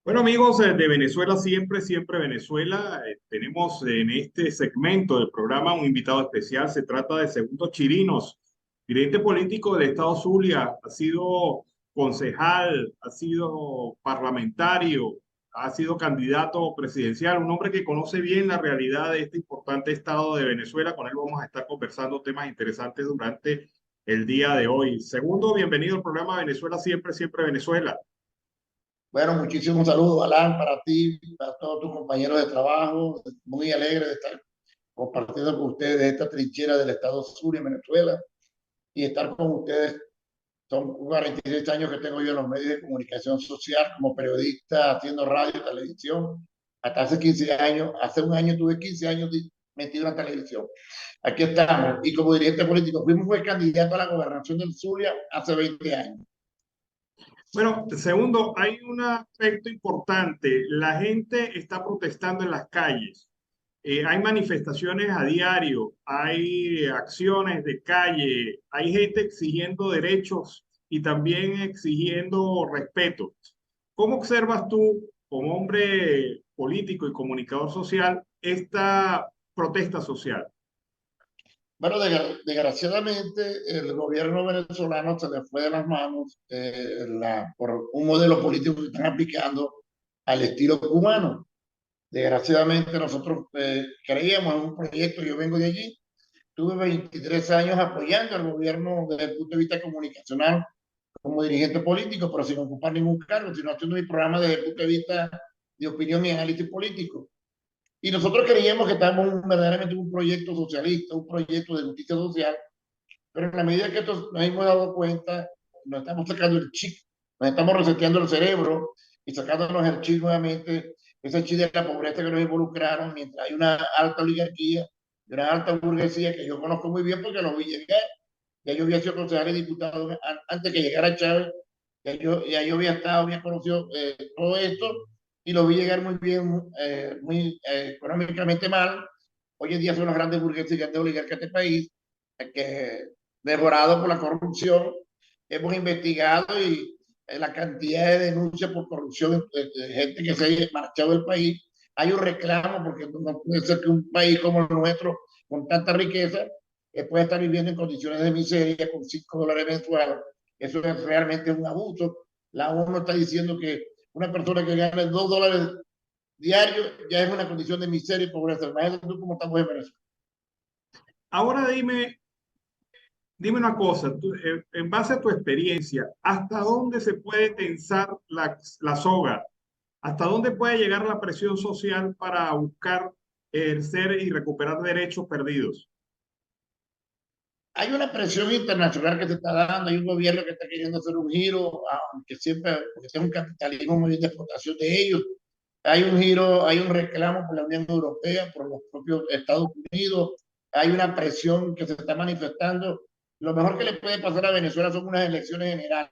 Bueno, amigos de Venezuela, siempre Venezuela, tenemos en este segmento del programa un invitado especial. Se trata de Segundo Chirinos, dirigente político del Estado Zulia. Ha sido concejal, ha sido parlamentario, ha sido candidato presidencial, un hombre que conoce bien la realidad de este importante estado de Venezuela. Con él vamos a estar conversando temas interesantes durante el día de hoy. Segundo, bienvenido al programa Venezuela, siempre Venezuela. Bueno, muchísimos saludos, Alan, para ti, para todos tus compañeros de trabajo. Muy alegre de estar compartiendo con ustedes esta trinchera del Estado Sur en Venezuela y estar con ustedes. Son 46 años que tengo yo en los medios de comunicación social como periodista, haciendo radio, televisión. Hasta hace 15 años, hace un año tuve 15 años metido en la televisión. Aquí estamos. Y como dirigente político, fue candidato a la gobernación del Zulia hace 20 años. Bueno, segundo, hay un aspecto importante. La gente está protestando en las calles. Hay manifestaciones a diario, hay acciones de calle, hay gente exigiendo derechos y también exigiendo respeto. ¿Cómo observas tú, como hombre político y comunicador social, esta protesta social? Bueno, desgraciadamente el gobierno venezolano se le fue de las manos por un modelo político que están aplicando al estilo cubano. Desgraciadamente nosotros creíamos en un proyecto, yo vengo de allí, tuve 23 años apoyando al gobierno desde el punto de vista comunicacional como dirigente político, pero sin ocupar ningún cargo, sino haciendo mi programa desde el punto de vista de opinión y análisis político. Y nosotros creíamos que estábamos verdaderamente en un proyecto socialista, un proyecto de justicia social, pero en la medida que esto nos hemos dado cuenta, nos estamos sacando el chip, nos estamos reseteando el cerebro y sacándonos el chip nuevamente, ese chip de la pobreza que nos involucraron, mientras hay una alta oligarquía, y una alta burguesía que yo conozco muy bien porque lo vi llegar. Ya yo había sido concejal y diputado antes que llegara Chávez, ya yo había estado, había conocido todo esto y lo vi llegar muy bien, muy económicamente mal. Hoy en día son las grandes burguesías y grandes oligarcas de este país, que devorado por la corrupción. Hemos investigado y la cantidad de denuncias por corrupción de gente que se ha marchado del país. Hay un reclamo porque no puede ser que un país como el nuestro, con tanta riqueza, puede estar viviendo en condiciones de miseria con $5 mensuales. Eso es realmente un abuso. La ONU está diciendo que una persona que gana $2 diarios ya es una condición de miseria y pobreza. Imagínate tú cómo estamos en Venezuela. Ahora dime una cosa, en base a tu experiencia, ¿hasta dónde se puede tensar la soga? ¿Hasta dónde puede llegar la presión social para buscar ejercer y recuperar derechos perdidos? Hay una presión internacional que se está dando, hay un gobierno que está queriendo hacer un giro, aunque siempre, porque es un capitalismo muy de explotación de ellos. Hay un giro, hay un reclamo por la Unión Europea, por los propios Estados Unidos, hay una presión que se está manifestando. Lo mejor que le puede pasar a Venezuela son unas elecciones generales,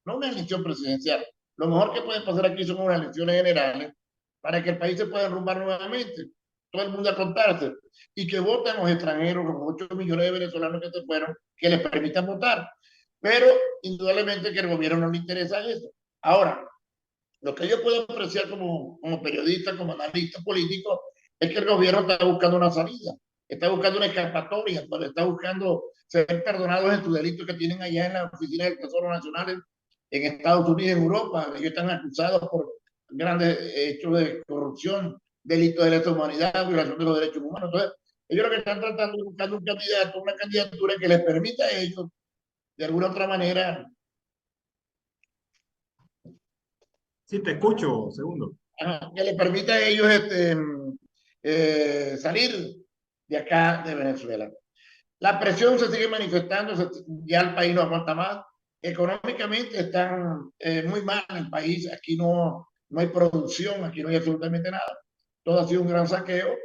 no una elección presidencial. Lo mejor que puede pasar aquí son unas elecciones generales para que el país se pueda derrumbar nuevamente, todo el mundo a contarse, y que voten los extranjeros, los 8 millones de venezolanos que se fueron, que les permitan votar. Pero indudablemente que el gobierno no le interesa eso. Ahora, lo que yo puedo apreciar como periodista, como analista político, es que el gobierno está buscando una salida, está buscando una escapatoria, pues está buscando ser perdonados en sus delitos que tienen allá en la oficina del Tesoro Nacional en Estados Unidos y en Europa. Ellos están acusados por grandes hechos de corrupción, delitos de lesa humanidad, violación de los derechos humanos. Entonces, ellos lo que están tratando es buscar un candidato, una candidatura que les permita a ellos, de alguna otra manera, Sí, te escucho, segundo. que les permita a ellos salir de acá, de Venezuela. La presión se sigue manifestando, ya el país no aguanta más. Económicamente están muy mal en el país, aquí no hay producción, aquí no hay absolutamente nada. Todo ha sido un gran saqueo,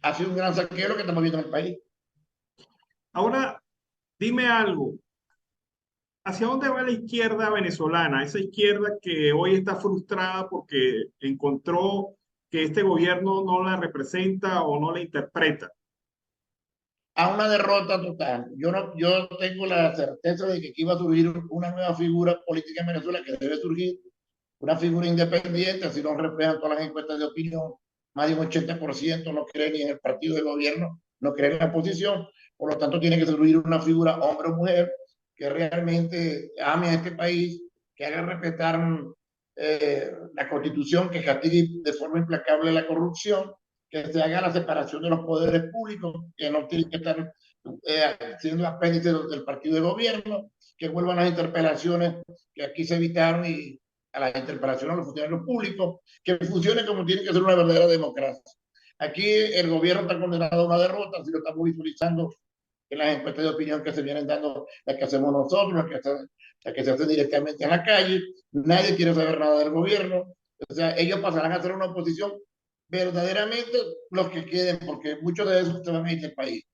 ha sido un gran saqueo lo que estamos viendo en el país. Ahora, dime algo. ¿Hacia dónde va la izquierda venezolana? Esa izquierda que hoy está frustrada porque encontró que este gobierno no la representa o no la interpreta. A una derrota total. Yo tengo la certeza de que aquí va a surgir una nueva figura política en Venezuela que debe surgir, una figura independiente, así lo reflejan todas las encuestas de opinión. Más de un 80% no cree ni en el partido de gobierno, no cree en la oposición. Por lo tanto, tiene que surgir una figura, hombre o mujer, que realmente ame a este país, que haga respetar la constitución, que castigue de forma implacable la corrupción, que se haga la separación de los poderes públicos, que no tienen que estar siendo apéndice del partido de gobierno, que vuelvan las interpelaciones que aquí se evitaron y a las interpelaciones a los funcionarios públicos, que funcione como tiene que ser una verdadera democracia. Aquí el gobierno está condenado a una derrota, así lo estamos visualizando en las encuestas de opinión que se vienen dando, las que hacemos nosotros, las que se hacen directamente en la calle. Nadie quiere saber nada del gobierno. O sea, ellos pasarán a ser una oposición verdaderamente los que queden, porque muchos de esos se van a ir del país.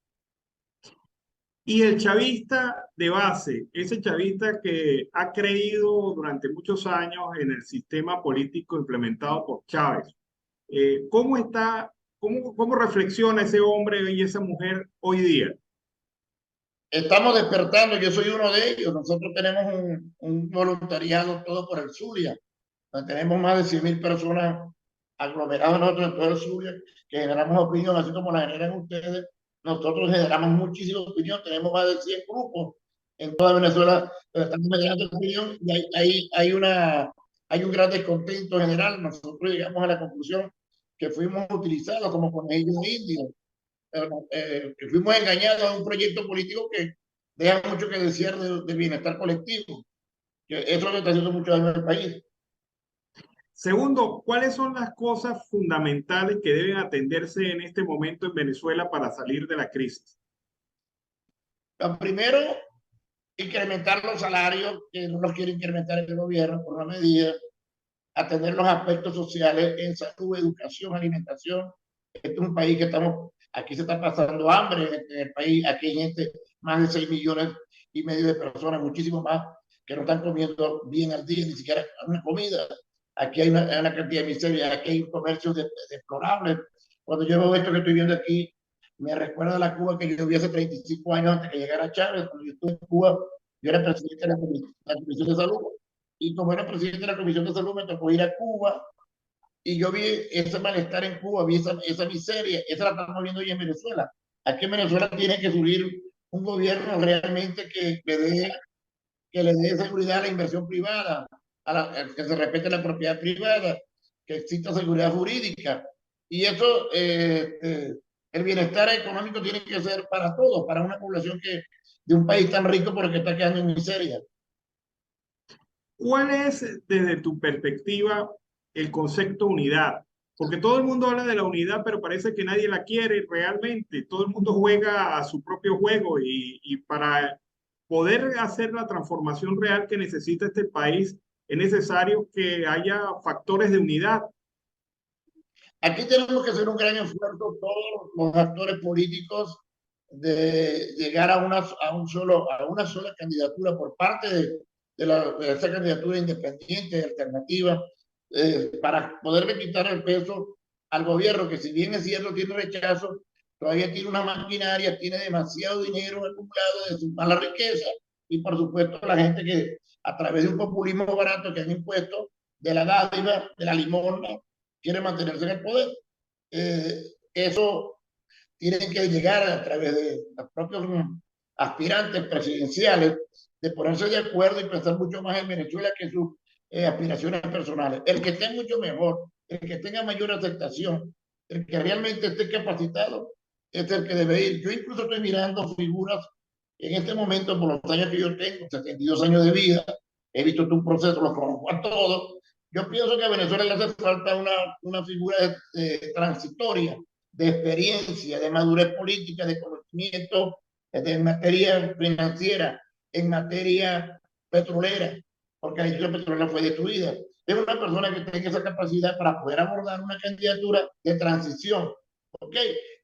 Y el chavista de base, ese chavista que ha creído durante muchos años en el sistema político implementado por Chávez, ¿cómo está, cómo reflexiona ese hombre y esa mujer hoy día? Estamos despertando, yo soy uno de ellos. Nosotros tenemos un voluntariado todo por el Zulia. Tenemos más de 100.000 personas aglomeradas nosotros en todo el Zulia, que generamos opinión, así como la generan ustedes. Nosotros generamos muchísima opinión, tenemos más de 100 grupos en toda Venezuela, pero estamos generando opinión y hay un gran descontento general. Nosotros llegamos a la conclusión que fuimos utilizados como conejillos de India, que fuimos engañados a un proyecto político que deja mucho que desear de bienestar colectivo, que eso es lo que está haciendo mucho daño al país. Segundo, ¿cuáles son las cosas fundamentales que deben atenderse en este momento en Venezuela para salir de la crisis? Lo primero, incrementar los salarios, que no los quiere incrementar el gobierno por una medida, atender los aspectos sociales en salud, educación, alimentación. Este es un país que aquí se está pasando hambre en el país, aquí hay gente, más de 6,5 millones de personas, muchísimo más, que no están comiendo bien al día, ni siquiera una comida. Aquí hay una cantidad de miseria, aquí hay un comercio deplorable. Cuando yo veo esto que estoy viendo aquí, me recuerda a la Cuba que yo vi hace 35 años antes que llegara Chávez. Cuando yo estuve en Cuba, yo era presidente de la Comisión de Salud. Y como era presidente de la Comisión de Salud, me tocó ir a Cuba y yo vi ese malestar en Cuba, vi esa miseria, esa la estamos viendo hoy en Venezuela. Aquí en Venezuela tiene que subir un gobierno realmente que le dé seguridad a la inversión privada, a que se respete la propiedad privada, que exista seguridad jurídica. Y eso, el bienestar económico tiene que ser para todos, para una población de un país tan rico porque está quedando en miseria. ¿Cuál es, desde tu perspectiva, el concepto unidad? Porque todo el mundo habla de la unidad, pero parece que nadie la quiere realmente. Todo el mundo juega a su propio juego y para poder hacer la transformación real que necesita este país, es necesario que haya factores de unidad. Aquí tenemos que hacer un gran esfuerzo todos los actores políticos de llegar a una sola candidatura por parte de esa candidatura independiente, alternativa, para poderle quitar el peso al gobierno, que si bien es cierto tiene rechazo, todavía tiene una maquinaria, tiene demasiado dinero acumulado de su mala riqueza y por supuesto la gente que a través de un populismo barato que han impuesto, de la dádiva, de la limosna, quiere mantenerse en el poder. Eso tiene que llegar a través de los propios aspirantes presidenciales, de ponerse de acuerdo y pensar mucho más en Venezuela que sus aspiraciones personales. El que esté mucho mejor, el que tenga mayor aceptación, el que realmente esté capacitado, es el que debe ir. Yo incluso estoy mirando figuras en este momento, por los años que yo tengo, 72 años de vida, he visto todo un proceso, los conozco a todos. Yo pienso que a Venezuela le hace falta una figura transitoria, de experiencia, de madurez política, de conocimiento en materia financiera, en materia petrolera, porque la industria petrolera fue destruida. Es una persona que tenga esa capacidad para poder abordar una candidatura de transición, ¿ok?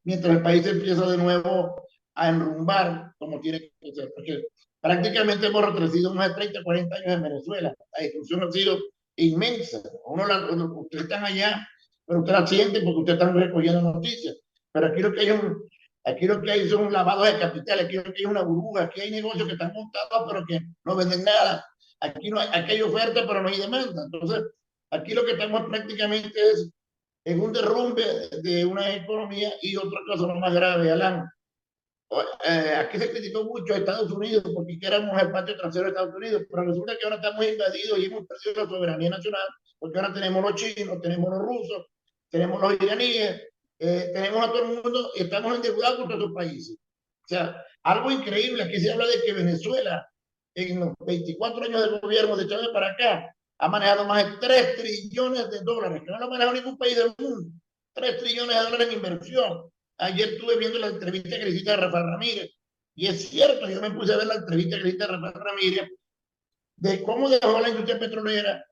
Mientras el país empieza de nuevo a enrumbar como tiene que ser, porque prácticamente hemos retrocedido más de 30, 40 años en Venezuela. La destrucción ha sido inmensa. Ustedes están allá, pero usted la siente porque ustedes están recogiendo noticias. Pero aquí lo que hay son lavados de capital, aquí lo que hay una burbuja, aquí hay negocios que están montados pero que no venden nada. Aquí hay oferta pero no hay demanda. Entonces, Aquí lo que estamos prácticamente es en un derrumbe de una economía y otra cosa no más grave, Alan. Aquí se criticó mucho a Estados Unidos porque éramos el patio trasero de Estados Unidos, pero resulta que ahora estamos invadidos y hemos perdido la soberanía nacional, porque ahora tenemos los chinos, tenemos los rusos, tenemos los iraníes, tenemos a todo el mundo y estamos endeudados con otros países. O sea, algo increíble, aquí se habla de que Venezuela, en los 24 años de gobierno de Chávez para acá, ha manejado más de 3 trillones de dólares, que no lo ha manejado ningún país del mundo. 3 trillones de dólares en inversión. Ayer estuve viendo la entrevista que le hiciste a Rafael Ramírez, y es cierto, yo me puse a ver la entrevista que le hiciste a Rafael Ramírez de cómo dejó la industria petrolera.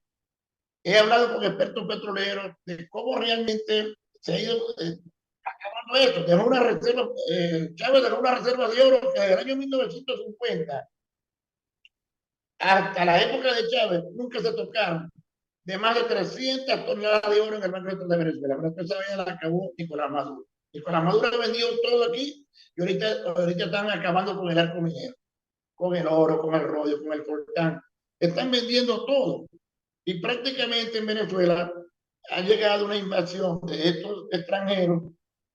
He hablado con expertos petroleros de cómo realmente se ha ido acabando esto. Dejó una reserva, Chávez dejó una reserva de oro que desde el año 1950 hasta la época de Chávez nunca se tocaron, de más de 300 toneladas de oro en el Banco Central de Venezuela. Pero esa vaina la acabó Nicolás Maduro. Nicolás Maduro ha vendido todo aquí y ahorita están acabando con el arco minero, con el oro, con el rodio, con el coltán. Están vendiendo todo. Y prácticamente en Venezuela ha llegado una invasión de estos extranjeros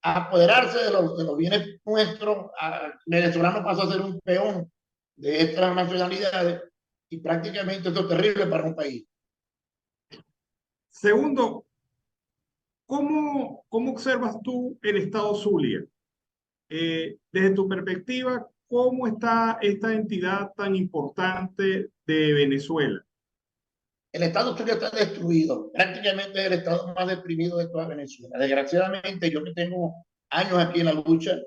a apoderarse de los bienes nuestros. El venezolano pasó a ser un peón de estas nacionalidades y prácticamente esto es terrible para un país. Segundo, ¿cómo observas tú el estado Zulia? Desde tu perspectiva, ¿cómo está esta entidad tan importante de Venezuela? El Estado Zulia está destruido, prácticamente es el Estado más deprimido de toda Venezuela. Desgraciadamente, yo que tengo años aquí en la lucha,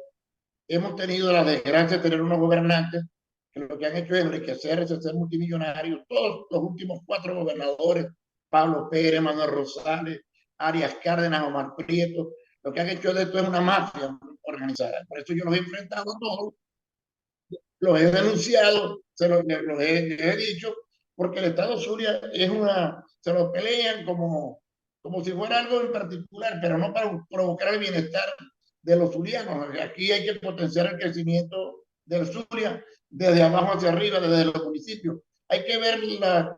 hemos tenido la desgracia de tener unos gobernantes que lo que han hecho es enriquecerse, ser multimillonarios. Todos los últimos 4 gobernadores, Pablo Pérez, Manuel Rosales, Arias Cárdenas, Omar Prieto, lo que han hecho de esto es una mafia organizada. Por eso yo los he enfrentado a todos, los he denunciado, los he dicho, porque el Estado Zulia es se lo pelean como si fuera algo en particular, pero no para provocar el bienestar de los zulianos. Aquí hay que potenciar el crecimiento del Zulia desde abajo hacia arriba, desde los municipios. Hay que ver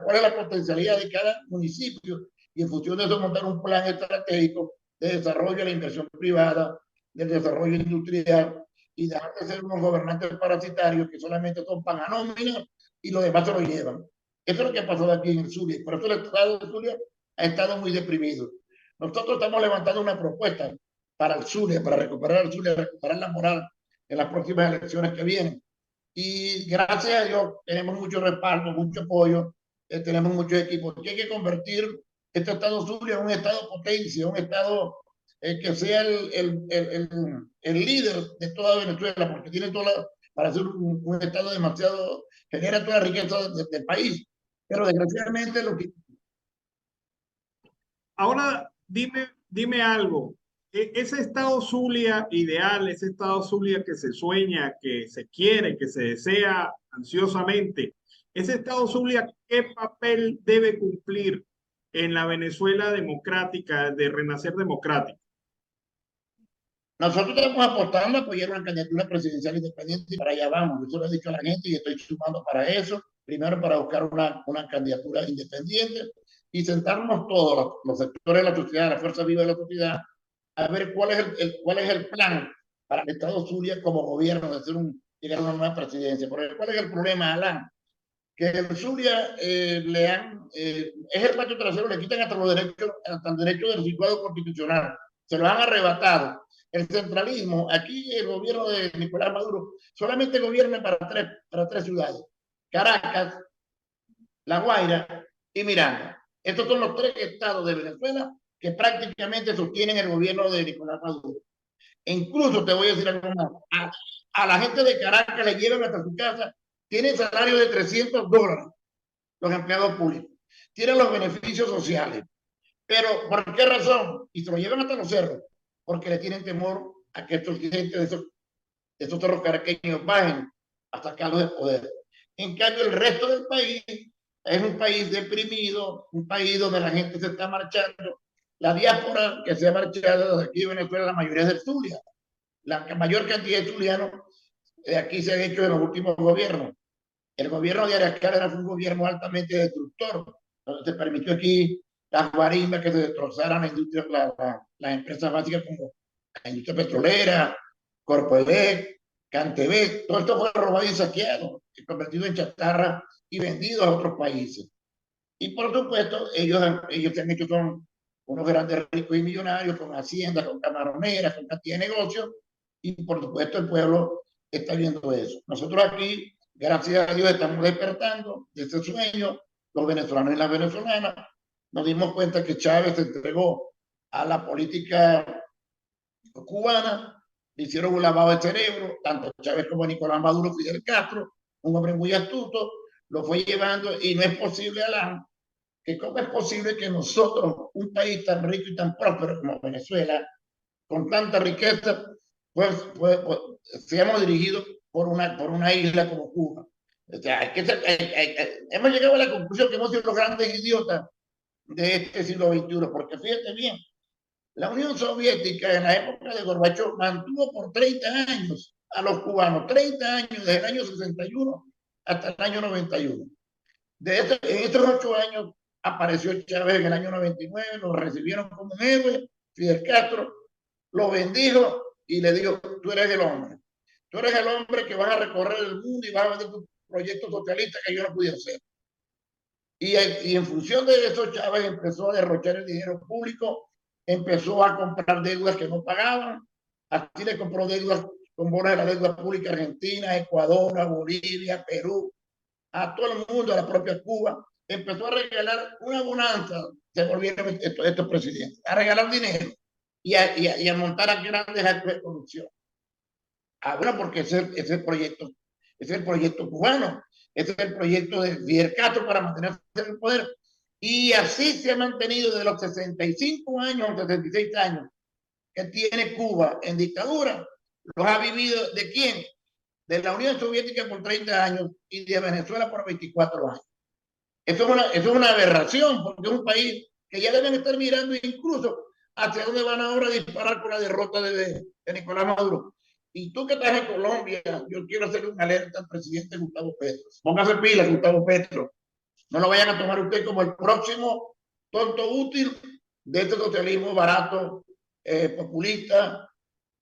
cuál es la potencialidad de cada municipio y en función de eso montar un plan estratégico de desarrollo de la inversión privada, del desarrollo industrial, y dejar de ser unos gobernantes parasitarios que solamente topan a nómina y los demás se lo llevan. Eso es lo que ha pasado aquí en Zulia. Por eso el Estado de Zulia ha estado muy deprimido. Nosotros estamos levantando una propuesta para el Zulia, para recuperar el Zulia, recuperar la moral en las próximas elecciones que vienen. Y gracias a Dios tenemos mucho respaldo, mucho apoyo, tenemos muchos equipos. Hay que convertir este Estado Zulia en un Estado potencia, un Estado que sea el líder de toda Venezuela, porque tiene para ser un Estado demasiado, genera toda la riqueza del país. Pero desgraciadamente lo que... Ahora, dime algo. Ese estado Zulia ideal, ese estado Zulia que se sueña, que se quiere, que se desea ansiosamente, ese estado Zulia, ¿qué papel debe cumplir en la Venezuela democrática, de renacer democrática? Nosotros estamos apostando a apoyar una candidatura presidencial independiente y para allá vamos. Yo lo he dicho a la gente y estoy sumando para eso. Primero para buscar una candidatura independiente y sentarnos todos los sectores de la sociedad, la fuerza viva de la sociedad, a ver cuál es el plan para el Estado Zulia como gobierno de llegar a una nueva presidencia. Porque ¿cuál es el problema, Alan? Que en Zulia es el patio trasero, le quitan hasta el derecho del recuadro constitucional. Se lo han arrebatado. El centralismo, aquí el gobierno de Nicolás Maduro solamente gobierna para tres ciudades: Caracas, La Guaira y Miranda. Estos son los 3 estados de Venezuela que prácticamente sostienen el gobierno de Nicolás Maduro. E incluso te voy a decir algo más: a la gente de Caracas le llevan hasta su casa, tienen salario de $300 los empleados públicos, tienen los beneficios sociales. Pero ¿por qué razón? Y se lo llevan hasta los cerros, porque le tienen temor a que estos dirigentes de esos cerros caraqueños bajen a sacarlos del poder. En cambio, el resto del país es un país deprimido, un país donde la gente se está marchando. La diáspora que se ha marchado de aquí de Venezuela, la mayoría es del Zulia. La mayor cantidad de zulianos de aquí se han hecho en los últimos gobiernos. El gobierno de Arias Cárdenas fue un gobierno altamente destructor, donde se permitió aquí las guarimbas que se destrozaran la industria, las empresas básicas como la industria petrolera, Corpoelec, Cantebet, todo esto fue robado y saqueado y convertido en chatarra y vendido a otros países. Y por supuesto, ellos se han hecho son unos grandes ricos y millonarios con haciendas, con camaroneras, con cantidad de negocios, y por supuesto el pueblo está viendo eso. Nosotros aquí, gracias a Dios, estamos despertando de ese sueño, los venezolanos y las venezolanas. Nos dimos cuenta que Chávez se entregó a la política cubana, le hicieron un lavado de cerebro, tanto Chávez como Nicolás Maduro, Fidel Castro, un hombre muy astuto, lo fue llevando y no es posible, Alan, que cómo es posible que nosotros, un país tan rico y tan próspero como Venezuela, con tanta riqueza, pues seamos dirigidos por una isla como Cuba. O sea, hemos llegado a la conclusión que hemos sido los grandes idiotas de este siglo XXI, porque fíjate bien, la Unión Soviética en la época de Gorbachev mantuvo por 30 años a los cubanos, 30 años, desde el año 61 hasta el año 91. En estos 8 años apareció Chávez en el año 99, lo recibieron como un héroe, Fidel Castro lo bendijo y le dijo, tú eres el hombre. Tú eres el hombre que vas a recorrer el mundo y vas a vender tu proyecto socialista que yo no pude hacer. Y en función de eso, Chávez empezó a derrochar el dinero público, empezó a comprar deudas que no pagaban. Así le compró deudas con bonos de la deuda pública argentina, Ecuador, a Bolivia, Perú, a todo el mundo, a la propia Cuba. Empezó a regalar una bonanza, se volvieron estos presidentes, a regalar dinero y a montar a grandes actos de corrupción. Bueno, porque ese es el proyecto cubano, ese es el proyecto de Fidel Castro para mantenerse en el poder. Y así se ha mantenido desde los 65 años, 66 años que tiene Cuba en dictadura. Los ha vivido ¿de quién? De la Unión Soviética por 30 años y de Venezuela por 24 años. Eso es una aberración, porque es un país que ya deben estar mirando incluso hacia dónde van ahora a disparar con la derrota de Nicolás Maduro. Y tú que estás en Colombia, yo quiero hacerle una alerta al presidente Gustavo Petro. Póngase pila, Gustavo Petro. No lo vayan a tomar usted como el próximo tonto útil de este socialismo barato, populista,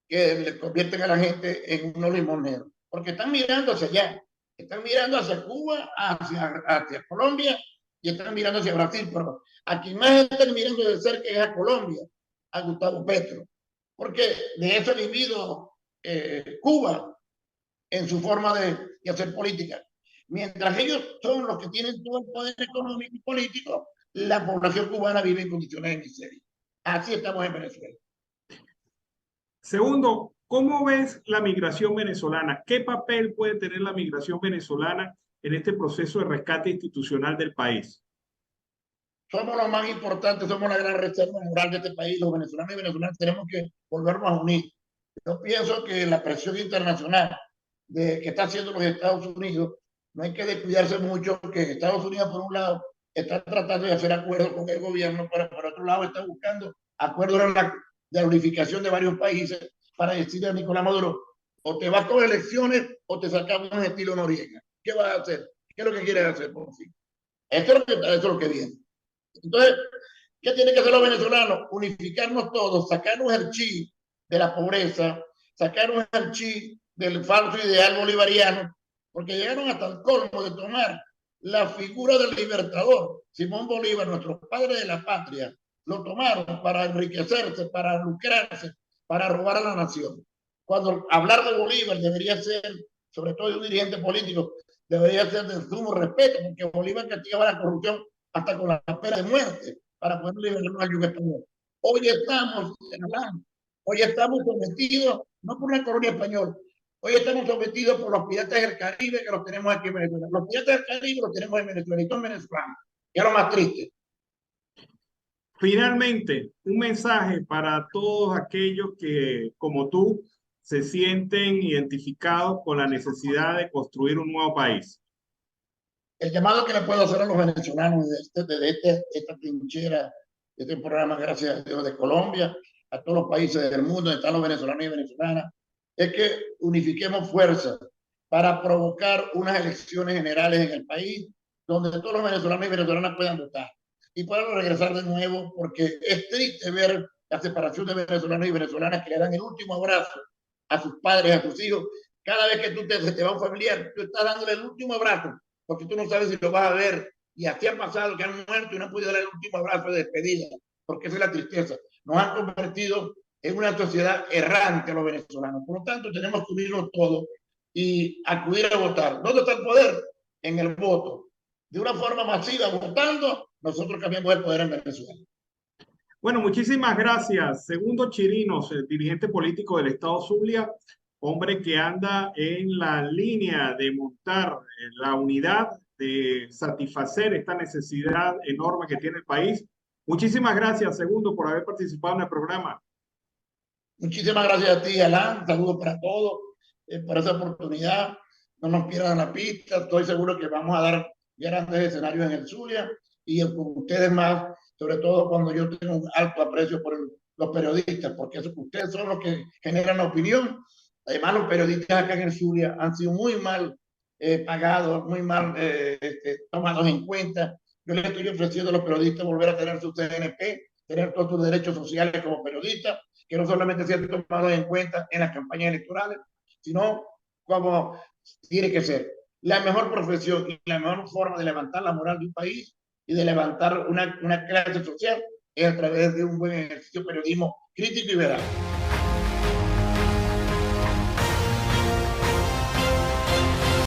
que le convierten a la gente en unos limoneros. Porque están mirando hacia allá. Están mirando hacia Cuba, hacia Colombia y están mirando hacia Brasil. Pero a quien más están mirando de cerca es a Colombia, a Gustavo Petro. Porque de eso ha vivido Cuba en su forma de hacer política. Mientras ellos son los que tienen todo el poder económico y político, la población cubana vive en condiciones de miseria. Así estamos en Venezuela. Segundo, ¿cómo ves la migración venezolana? ¿Qué papel puede tener la migración venezolana en este proceso de rescate institucional del país? Somos los más importantes, somos la gran reserva moral de este país. Los venezolanos y venezolanas tenemos que volvernos a unir. Yo pienso que la presión internacional que está haciendo los Estados Unidos, no hay que descuidarse mucho, que Estados Unidos, por un lado, está tratando de hacer acuerdos con el gobierno, pero por otro lado está buscando acuerdos de la unificación de varios países para decirle a Nicolás Maduro, o te vas con elecciones o te sacamos un estilo Noriega. ¿Qué vas a hacer? ¿Qué es lo que quieres hacer, por fin? Esto es lo que viene. Entonces, ¿qué tienen que hacer los venezolanos? Unificarnos todos, sacarnos el chi de la pobreza, sacarnos el chi del falso ideal bolivariano, porque llegaron hasta el colmo de tomar la figura del libertador, Simón Bolívar, nuestro padre de la patria, lo tomaron para enriquecerse, para lucrarse, para robar a la nación. Cuando hablar de Bolívar debería ser, sobre todo de un dirigente político, debería ser de sumo respeto, porque Bolívar castigaba la corrupción hasta con la pena de muerte para poder liberarnos al yugo español. Hoy estamos sometidos, no por una colonia española, hoy estamos sometidos por los piratas del Caribe que los tenemos aquí en Venezuela. Los piratas del Caribe los tenemos en Venezuela y son venezolanos. Y es lo más triste. Finalmente, un mensaje para todos aquellos que, como tú, se sienten identificados con la necesidad de construir un nuevo país. El llamado que le puedo hacer a los venezolanos desde esta trinchera, de este programa, gracias a Dios, de Colombia, a todos los países del mundo donde están los venezolanos y venezolanas, es que unifiquemos fuerzas para provocar unas elecciones generales en el país donde todos los venezolanos y venezolanas puedan votar. y puedan regresar de nuevo, porque es triste ver la separación de venezolanos y venezolanas que le dan el último abrazo a sus padres, a sus hijos. Cada vez que se te va un familiar, tú estás dándole el último abrazo, porque tú no sabes si lo vas a ver. Y así han pasado, que han muerto y no han podido dar el último abrazo de despedida, porque esa es la tristeza. Nos han convertido en una sociedad errante los venezolanos. Por lo tanto, tenemos que unirnos todos y acudir a votar. ¿Dónde está el poder? En el voto. De una forma masiva, votando, nosotros cambiamos el poder en Venezuela. Bueno, muchísimas gracias. Segundo Chirinos, el dirigente político del Estado Zulia, hombre que anda en la línea de montar la unidad, de satisfacer esta necesidad enorme que tiene el país. Muchísimas gracias, Segundo, por haber participado en el programa. Muchísimas gracias a ti, Alan. Saludos para todos, por esa oportunidad. No nos pierdan la pista. Estoy seguro que vamos a dar grandes escenarios en el Zulia y con ustedes más, sobre todo cuando yo tengo un alto aprecio por los periodistas, porque ustedes son los que generan la opinión. Además, los periodistas acá en el Zulia han sido muy mal pagados, muy mal tomados en cuenta. Yo les estoy ofreciendo a los periodistas volver a tener su CNP, tener todos sus derechos sociales como periodistas, que no solamente sean tomados en cuenta en las campañas electorales, sino como tiene que ser. La mejor profesión y la mejor forma de levantar la moral de un país y de levantar una clase social es a través de un buen ejercicio de periodismo crítico y veraz.